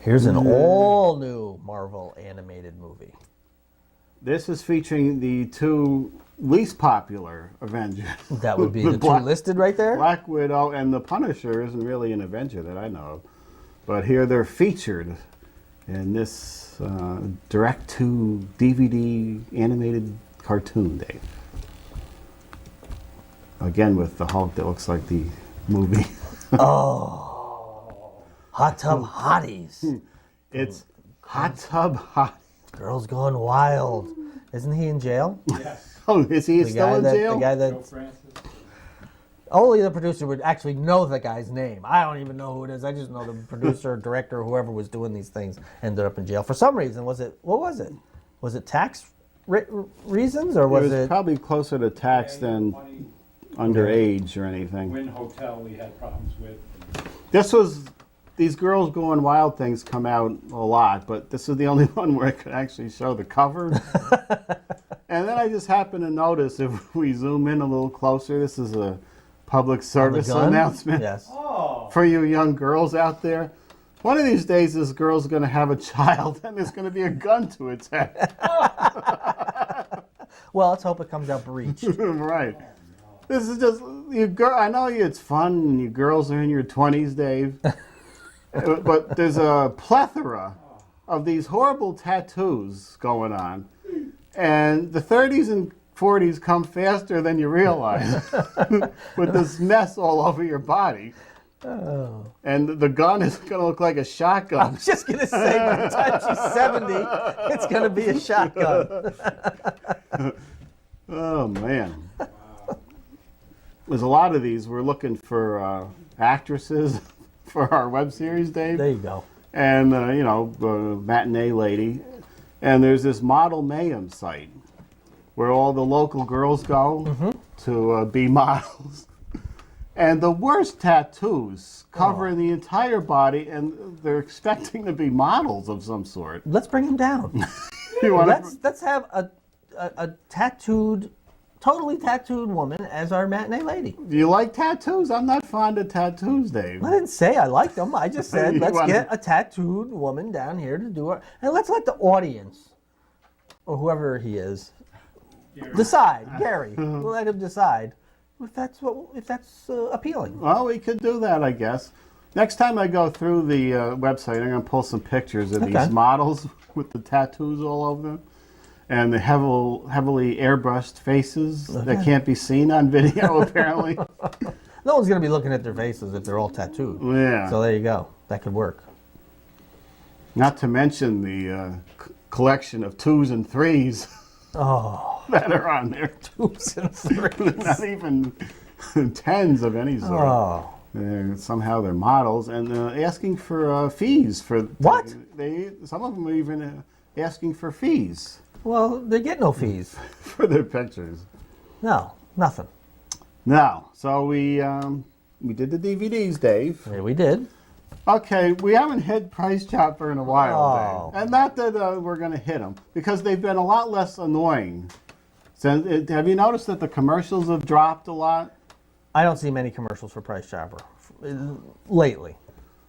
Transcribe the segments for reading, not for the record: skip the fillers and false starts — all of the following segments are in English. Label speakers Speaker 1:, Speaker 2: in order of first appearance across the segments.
Speaker 1: Here's an all-new Marvel animated movie.
Speaker 2: This is featuring the two least popular Avengers.
Speaker 1: That would be the two listed right there?
Speaker 2: Black Widow and the Punisher isn't really an Avenger that I know of. But here they're featured in this direct-to-DVD animated cartoon, Dave. Again, with the Hulk that looks like the movie.
Speaker 1: Oh, Hot Tub Hotties.
Speaker 2: It's Hot Tub Hottie.
Speaker 1: Girls Gone Wild. Isn't he in jail?
Speaker 3: Yes.
Speaker 2: Oh, is he still in jail?
Speaker 1: The guy that... Only the producer would actually know the guy's name. I don't even know who it is. I just know the producer, director, whoever was doing these things ended up in jail. For some reason, what was it? Was it tax reasons or was it?
Speaker 2: It was probably closer to tax than underage or anything.
Speaker 3: Wynn Hotel we had problems with.
Speaker 2: These Girls Going Wild things come out a lot, but this is the only one where I could actually show the cover. And then I just happened to notice, if we zoom in a little closer, this is a public service announcement for you young girls out there. One of these days, this girl's going to have a child, and there's going to be a gun to its head.
Speaker 1: Well, let's hope it comes out breached.
Speaker 2: Right. This is just, I know it's fun, and you girls are in your 20s, Dave. But there's a plethora of these horrible tattoos going on. And the 30s and 40s come faster than you realize with this mess all over your body.
Speaker 1: Oh.
Speaker 2: And the gun is going to look like a shotgun.
Speaker 1: I was just going to say, by the time she's 70, it's going to be a shotgun.
Speaker 2: Oh, man. There's a lot of these. We're looking for actresses for our web series, Dave.
Speaker 1: There you go.
Speaker 2: And, matinee lady. And there's this Model Mayhem site where all the local girls go to be models. And the worst tattoos cover the entire body, and they're expecting to be models of some sort.
Speaker 1: Let's bring them down. Let's have a tattooed, totally tattooed woman as our matinee lady.
Speaker 2: Do you like tattoos? I'm not fond of tattoos, Dave.
Speaker 1: I didn't say I liked them. I just said let's get a tattooed woman down here to do it, and let's let the audience, or whoever he is, decide. Gary, we'll let him decide if that's appealing.
Speaker 2: Well, we could do that, I guess. Next time I go through the website, I'm going to pull some pictures of these models with the tattoos all over them. And the heavily airbrushed faces that can't be seen on video, apparently.
Speaker 1: No one's going to be looking at their faces if they're all tattooed.
Speaker 2: Yeah.
Speaker 1: So there you go. That could work.
Speaker 2: Not to mention the collection of 2s and 3s that are on there.
Speaker 1: 2s and 3s.
Speaker 2: Not even 10s of any sort.
Speaker 1: Oh.
Speaker 2: Somehow they're models and asking for fees.
Speaker 1: What?
Speaker 2: Some of them are even asking for fees.
Speaker 1: Well, they get no fees.
Speaker 2: For their pictures.
Speaker 1: No, nothing.
Speaker 2: No. So we did the DVDs, Dave.
Speaker 1: Yeah, we did.
Speaker 2: Okay, we haven't hit Price Chopper in a while, Dave. And not that we're going to hit them, because they've been a lot less annoying. Have you noticed that the commercials have dropped a lot?
Speaker 1: I don't see many commercials for Price Chopper lately.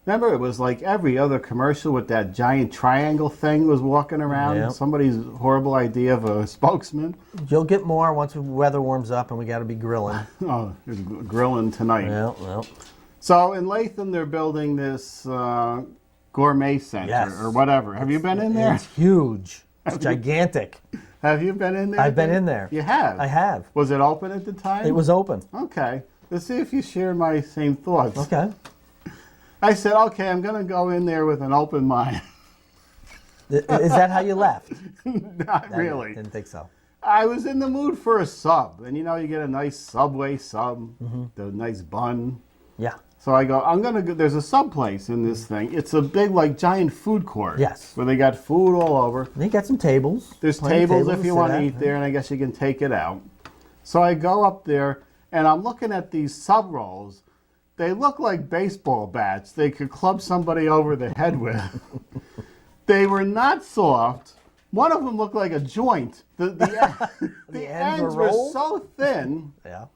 Speaker 2: Remember, it was like every other commercial with that giant triangle thing was walking around.
Speaker 1: Yep.
Speaker 2: Somebody's horrible idea of a spokesman.
Speaker 1: You'll get more once the weather warms up and we got to be grilling.
Speaker 2: Oh, there's grilling tonight.
Speaker 1: Well.
Speaker 2: So in Latham, they're building this gourmet center or whatever. Have you been in there?
Speaker 1: It's huge. It's gigantic.
Speaker 2: Have you been in there?
Speaker 1: I've been in there.
Speaker 2: You have?
Speaker 1: I have.
Speaker 2: Was it open at the time?
Speaker 1: It was open.
Speaker 2: Okay. Let's see if you share my same thoughts.
Speaker 1: Okay.
Speaker 2: I said, okay, I'm going to go in there with an open mind.
Speaker 1: Is that how you left?
Speaker 2: Not really.
Speaker 1: I didn't think so.
Speaker 2: I was in the mood for a sub. And you get a nice Subway sub, the nice bun.
Speaker 1: Yeah.
Speaker 2: So I go, I'm going to go, there's a sub place in this thing. It's a big, giant food court.
Speaker 1: Yes.
Speaker 2: Where they got food all over.
Speaker 1: They got some tables.
Speaker 2: There's tables if you want to eat there, and I guess you can take it out. So I go up there, and I'm looking at these sub rolls. They look like baseball bats they could club somebody over the head with. They were not soft. One of them looked like a joint. The ends were so thin.
Speaker 1: Yeah.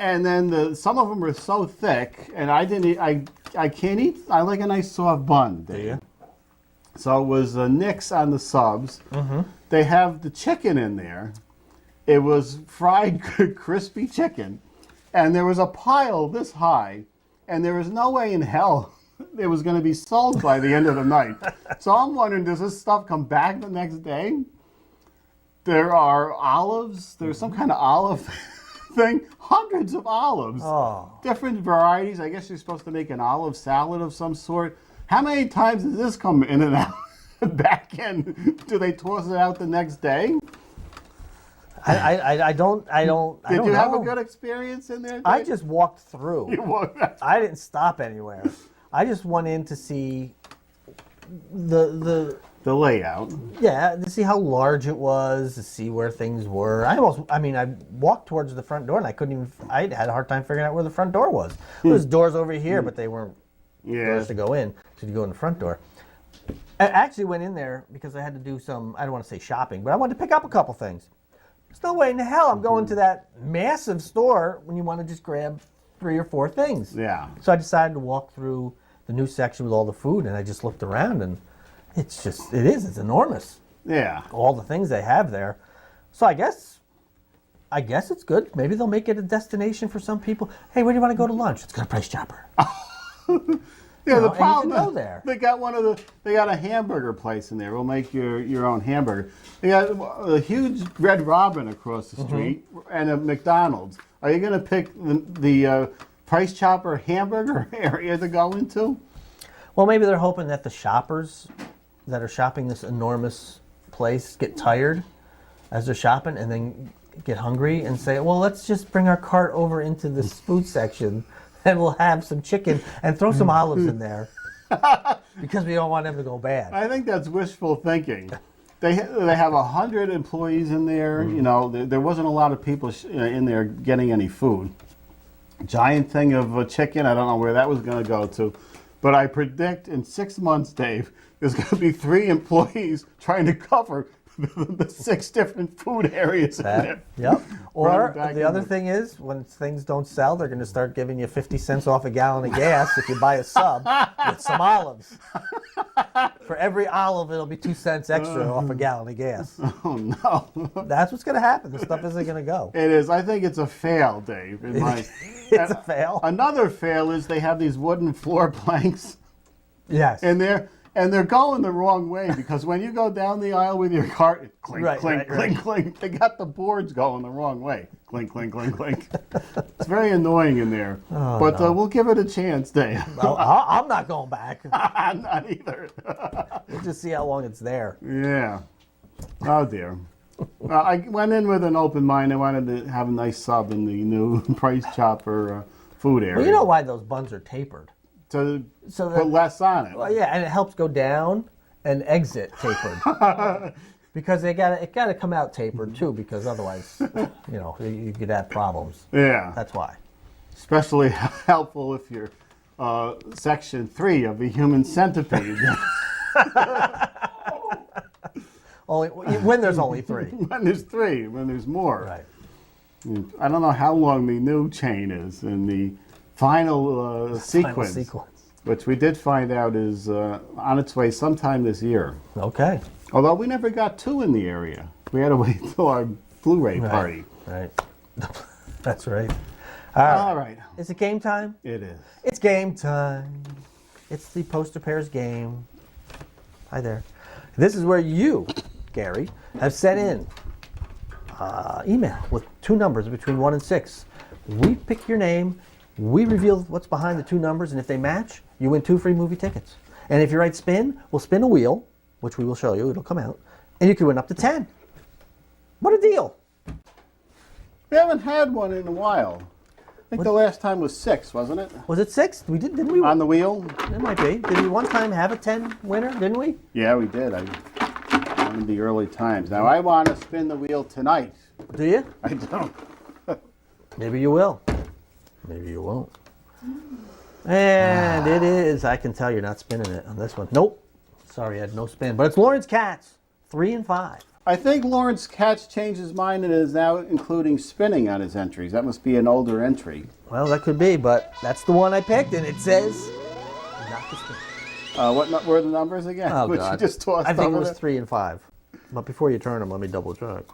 Speaker 2: And then some of them were so thick, and I can't eat. I like a nice soft bun.
Speaker 1: Do you?
Speaker 2: So it was Nick's on the subs.
Speaker 1: Mm-hmm.
Speaker 2: They have the chicken in there. It was fried crispy chicken. And there was a pile this high. And there was no way in hell it was going to be sold by the end of the night. So I'm wondering, does this stuff come back the next day? There are olives. There's some kind of olive thing. Hundreds of olives.
Speaker 1: Oh.
Speaker 2: Different varieties. I guess you're supposed to make an olive salad of some sort. How many times does this come in and out? Back in? Do they toss it out the next day?
Speaker 1: I don't
Speaker 2: Did you have a
Speaker 1: know.
Speaker 2: good experience in there?
Speaker 1: I
Speaker 2: Dave?
Speaker 1: just walked through.
Speaker 2: You walked-
Speaker 1: I didn't stop anywhere. I just went in to see the
Speaker 2: the layout.
Speaker 1: yeah, to see how large it was, to see where things were. I walked towards the front door and I had a hard time figuring out where the front door was. There was doors over here, but they weren't
Speaker 2: Yeah.
Speaker 1: doors to go in. So you go in the front door. I actually went in there because I had to do some, I don't want to say shopping, but I wanted to pick up a couple things. There's no way in hell I'm going to that massive store when you want to just grab 3 or 4 things.
Speaker 2: Yeah.
Speaker 1: So I decided to walk through the new section with all the food, and I just looked around, and it's enormous.
Speaker 2: Yeah.
Speaker 1: All the things they have there. So I guess it's good. Maybe they'll make it a destination for some people. Hey, where do you want to go to lunch? Let's go to Price Chopper.
Speaker 2: Yeah,
Speaker 1: You
Speaker 2: the
Speaker 1: know, and you
Speaker 2: problem
Speaker 1: can go there.
Speaker 2: they got a hamburger place in there. We'll make your own hamburger. They got a huge Red Robin across the street and a McDonald's. Are you going to pick the Price Chopper hamburger area to go into?
Speaker 1: Well, maybe they're hoping that the shoppers that are shopping this enormous place get tired as they're shopping and then get hungry and say, well, let's just bring our cart over into this food section and we'll have some chicken and throw some olives in there because we don't want them to go bad.
Speaker 2: I think that's wishful thinking. They have 100 employees in there. You know, there wasn't a lot of people in there getting any food. Giant thing of chicken. I don't know where that was going to go to. But I predict in 6 months, Dave, there's going to be 3 employees trying to cover the 6 different food areas in there.
Speaker 1: Yep. Or
Speaker 2: Running back
Speaker 1: the
Speaker 2: and
Speaker 1: other
Speaker 2: forth.
Speaker 1: thing is, when things don't sell, they're going to start giving you 50 cents off a gallon of gas if you buy a sub with some olives. For every olive, it'll be 2 cents extra off a gallon of gas.
Speaker 2: Oh, no.
Speaker 1: That's what's going to happen. The stuff isn't going to go.
Speaker 2: It is. I think it's a fail, Dave.
Speaker 1: It's a fail.
Speaker 2: Another fail is they have these wooden floor planks
Speaker 1: Yes.
Speaker 2: in there. And they're going the wrong way because when you go down the aisle with your cart, it clink,
Speaker 1: Right,
Speaker 2: clink,
Speaker 1: right,
Speaker 2: clink,
Speaker 1: right.
Speaker 2: clink. They got the boards going the wrong way. Clink, clink, clink, clink. It's very annoying in there. But
Speaker 1: no.
Speaker 2: we'll give it a chance, Dave.
Speaker 1: I'm not going back.
Speaker 2: I'm not either.
Speaker 1: We'll just see how long it's there.
Speaker 2: Yeah. Oh, dear. I went in with an open mind. I wanted to have a nice sub in the new Price Chopper food area.
Speaker 1: Well, you know why those buns are tapered?
Speaker 2: To
Speaker 1: So
Speaker 2: put
Speaker 1: that,
Speaker 2: less on it.
Speaker 1: well, yeah, and it helps go down and exit tapered. Because it got to come out tapered too, because otherwise, you could have problems.
Speaker 2: Yeah.
Speaker 1: That's why.
Speaker 2: Especially helpful if you're section 3 of the human centipede.
Speaker 1: Only when there's only 3.
Speaker 2: When there's 3, when there's more.
Speaker 1: Right.
Speaker 2: I don't know how long the new chain is in the final sequence,
Speaker 1: Final sequence.
Speaker 2: which we did find out is on its way sometime this year.
Speaker 1: Okay.
Speaker 2: Although we never got 2 in the area. We had to wait till our Blu-ray party.
Speaker 1: Right. That's right.
Speaker 2: All right.
Speaker 1: Is it game time?
Speaker 2: It is.
Speaker 1: It's game time. It's the poster pairs game. Hi there. This is where you, Gary, have sent in email with 2 numbers between 1 and 6. We pick your name, we reveal what's behind the 2 numbers, and if they match, you win 2 free movie tickets. And if you write spin, we'll spin a wheel, which we will show you, it'll come out, and you can win up to 10. What a deal.
Speaker 2: We haven't had one in a while. I think the last time was 6, wasn't it?
Speaker 1: Was it 6? Didn't we?
Speaker 2: On the wheel?
Speaker 1: It might be. Did we one time have a 10 winner, didn't we?
Speaker 2: Yeah, we did. One of the early times. Now, I want to spin the wheel tonight.
Speaker 1: Do you?
Speaker 2: I don't.
Speaker 1: Maybe you will. Maybe you won't. And it is. I can tell you're not spinning it on this one. Nope. Sorry, I had no spin. But it's Lawrence Katz, 3 and 5.
Speaker 2: I think Lawrence Katz changed his mind and is now including spinning on his entries. That must be an older entry.
Speaker 1: Well, that could be, but that's the one I picked, and it says not to spin.
Speaker 2: What were the numbers again?
Speaker 1: Oh,
Speaker 2: Which
Speaker 1: God.
Speaker 2: you just tossed
Speaker 1: I think it
Speaker 2: over
Speaker 1: was
Speaker 2: there?
Speaker 1: 3 and 5. But before you turn them, let me double check.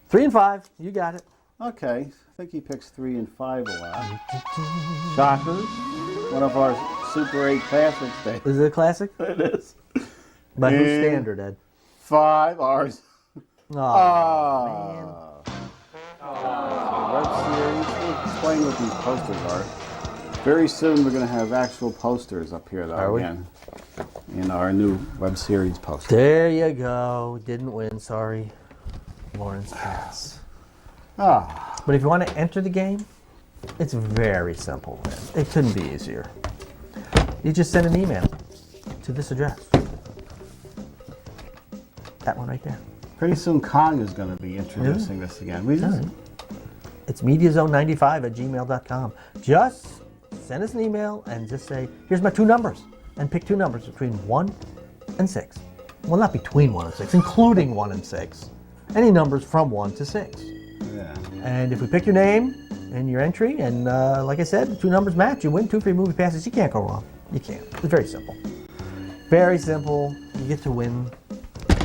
Speaker 1: 3 and 5. You got it.
Speaker 2: Okay, I think he picks 3 and 5 a lot. Shockers, one of our Super 8 classics. Dave.
Speaker 1: Is it a classic?
Speaker 2: It is.
Speaker 1: By whose
Speaker 2: And
Speaker 1: standard, Ed?
Speaker 2: 5, ours.
Speaker 1: Oh,
Speaker 2: Web series. We'll explain what these posters are. Very soon we're going to have actual posters up here, though,
Speaker 1: Are we?
Speaker 2: again. In our new web series poster.
Speaker 1: There you go. Didn't win. Sorry, Lawrence Katz.
Speaker 2: Ah,
Speaker 1: But if you want to enter the game, it's very simple. It couldn't be easier. You just send an email to this address. That one right there.
Speaker 2: pretty soon Kong is going to be introducing this again. We just,
Speaker 1: It's mediazone95@gmail.com. Just send us an email and just say, here's my 2 numbers. And pick 2 numbers between 1 and 6. Well, not between 1 and 6, including 1 and 6. Any numbers from 1 to 6.
Speaker 2: yeah.
Speaker 1: And if we pick your name and your entry, and like I said, the 2 numbers match, you win 2 free movie passes. You can't go wrong. You can't. It's very simple. Very simple. You get to win.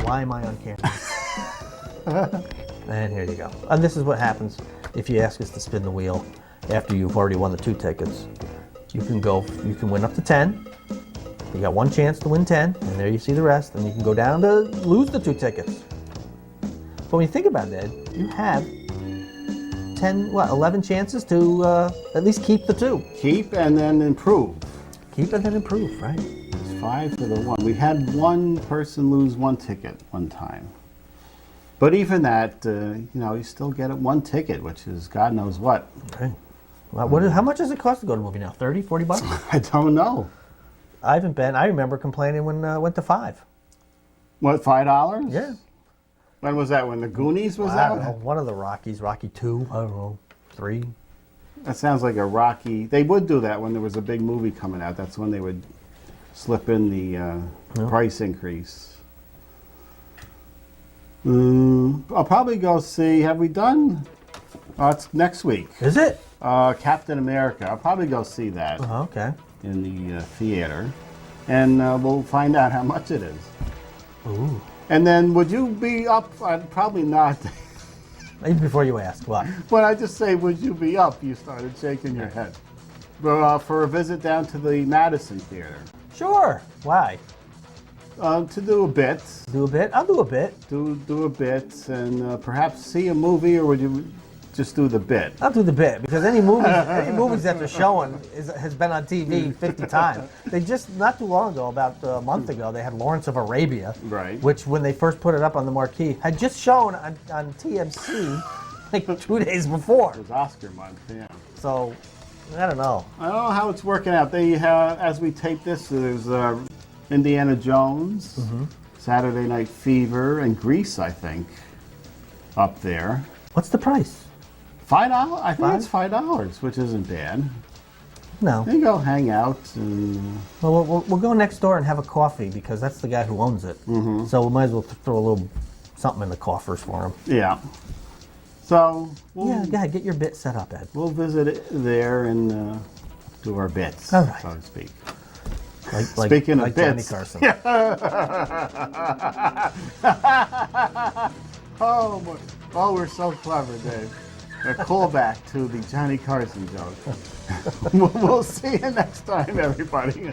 Speaker 1: Why am I on camera? And here you go. And this is what happens if you ask us to spin the wheel after you've already won the 2 tickets. You can win up to 10. You got 1 chance to win 10, and there you see the rest, and you can go down to lose the 2 tickets. But when you think about it, Ed, you have 11 chances to at least keep the 2.
Speaker 2: Keep and then improve.
Speaker 1: Keep and then improve, right?
Speaker 2: It's 5 for the 1. We had one person lose 1 ticket one time. But even that, you still get 1 ticket, which is God knows what.
Speaker 1: Okay. Well, how much does it cost to go to a movie now? 30, 40 bucks?
Speaker 2: I don't know.
Speaker 1: I haven't been. I remember complaining when I went to 5.
Speaker 2: What, $5?
Speaker 1: Yeah.
Speaker 2: When was that? When the Goonies was
Speaker 1: I don't
Speaker 2: out?
Speaker 1: know. One of the Rockies, Rocky 2, I don't know, 3.
Speaker 2: That sounds like a Rocky. They would do that when there was a big movie coming out. That's when they would slip in the price increase. I'll probably go see. Have we done? It's next week.
Speaker 1: Is it?
Speaker 2: Captain America. I'll probably go see that
Speaker 1: Okay.
Speaker 2: in the theater, and we'll find out how much it is.
Speaker 1: Ooh.
Speaker 2: And then, would you be up? Probably not.
Speaker 1: Even before you ask, what?
Speaker 2: When I just say, would you be up? You started shaking your head. But, for a visit down to the Madison Theater.
Speaker 1: Sure. Why?
Speaker 2: To do a bit.
Speaker 1: Do a bit? I'll do a bit.
Speaker 2: Do a bit, and perhaps see a movie, or would you just do the bit?
Speaker 1: I'll do the bit, because any movies that they're showing has been on TV 50 times. They just, not too long ago, about a month ago, they had Lawrence of Arabia,
Speaker 2: Right.
Speaker 1: which when they first put it up on the marquee, had just shown on TMC like 2 days before.
Speaker 2: It was Oscar month, yeah.
Speaker 1: So, I don't know.
Speaker 2: I don't know how it's working out. They have, as we tape this, there's Indiana Jones, Saturday Night Fever, and Grease, I think, up there.
Speaker 1: What's the price?
Speaker 2: $5? I think
Speaker 1: $5?
Speaker 2: it's $5, which isn't bad.
Speaker 1: No.
Speaker 2: You go hang out and
Speaker 1: Well, we'll go next door and have a coffee, because that's the guy who owns it. So we might as well throw a little something in the coffers for him.
Speaker 2: yeah. So
Speaker 1: Yeah, go ahead, get your bit set up, Ed.
Speaker 2: we'll visit it there and do our bits,
Speaker 1: All right.
Speaker 2: so to speak.
Speaker 1: Like,
Speaker 2: Speaking of
Speaker 1: like Johnny
Speaker 2: bits.
Speaker 1: Carson.
Speaker 2: Oh, we're so clever, Dave. A callback to the Johnny Carson joke. We'll see you next time, everybody.